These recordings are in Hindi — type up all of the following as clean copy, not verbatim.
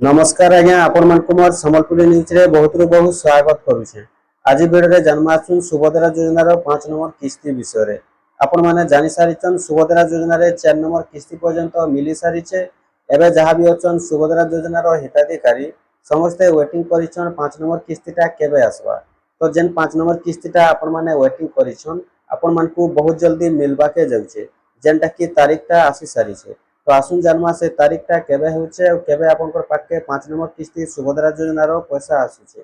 नमस्कार आज्ञा आपण मानकु मोर संबलपुरी न्यूज रे बहुत बहुत स्वागत करूछे। आज वीडियो रे जन्मासुन सुभद्रा योजना रो 5 नंबर किस्ती विषय रे आपण माने जानि सारिचन। सुभद्रा योजना रे 4 नंबर किस्ती पर्यंत मिली सारिछे। एबे जहां भी अछन सुभद्रा योजना रो हिताधिकारी समस्त वेटिंग करिछन 5 नंबर किस्तीटा केबे आसबा। तो जेन 5 नंबर किस्तीटा आपण माने वेटिंग करिछन आपण मानकु बहुत जल्दी मिलबा के जाउछे, जेनटा की तारीखटा आसी सारिछे। तो आसुन जानमा से तारीखटा केबे होचे और केबे आपनकर पाके 5 नंबर किस्ती सुभद्रा योजना रो पैसा आसुचे।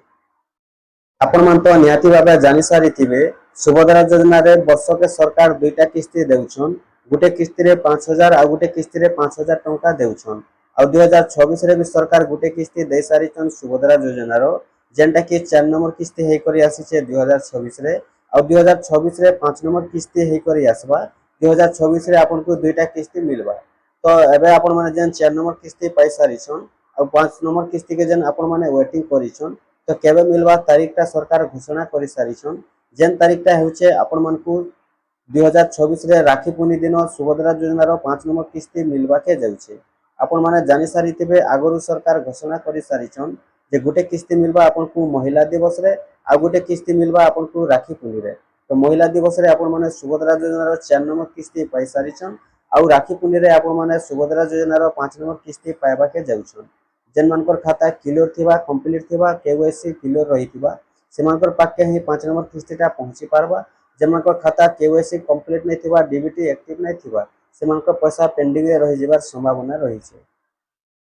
आपण मान तो निहाती भाबे जानि सारिथिबे सुभद्रा योजना रे वर्ष के सरकार दुईटा किस्ती देउछन। गुटे किस्ती रे 5000 आ गुटे किस्ती रे 5000 टंका देउछन। आ 2026 रे भी सरकार गुटे किस्ती दे सारिछन सुभद्रा योजना रो, जेनटा कि 4 नंबर किस्ती हेई करी आसीचे 2026 रे। आ 2026 रे 5 नंबर किस्ती हेई करी आसबा। 2026 रे आपनको दुईटा किस्ती मिलबा। तो एबे आपण माने जेन 4 नंबर किस्ती पाई सारिछन और 5 नंबर किस्ती के जेन आपण माने वेटिंग करिछन, तो केबे मिलबा तारीखटा सरकार घोषणा करि सारिछन। जेन तारीखटा होचे आपण मानकु 2026 रे राखी पूर्णिमा दिन सुभद्रा योजना रो 5 नंबर किस्ती मिलबा के जाउछे। आपण माने जानि सारिथिबे आगरु सरकार घोषणा करि सारिछन जे गुटे किस्ती मिलबा आपनकु महिला दिवस रे आ गुटे किस्ती मिलबा आपनकु राखी पूर्णिमा रे। तो महिला दिवस रे आपण माने सुभद्रा योजना रो 4 नंबर किस्ती पाई सारिछन आउ राखी पूर्णिमा रे आपण माने सुभद्रा योजना रो 5 नंबर किस्ती पाइबा के जाउछन। जेन मानकर खाता क्लियर थिबा, कंप्लीट थिबा, केवाईसी क्लियर रहिथिबा से मानकर पाके ही 5 नंबर किस्तीटा पहुंची पारबा। जेन मानकर खाता केवाईसी कंप्लीट नै थिबा, डीबीटी एक्टिव नै थिबा से मानकर पैसा पेंडिंग रे रहि जिबार संभावना रहिছে।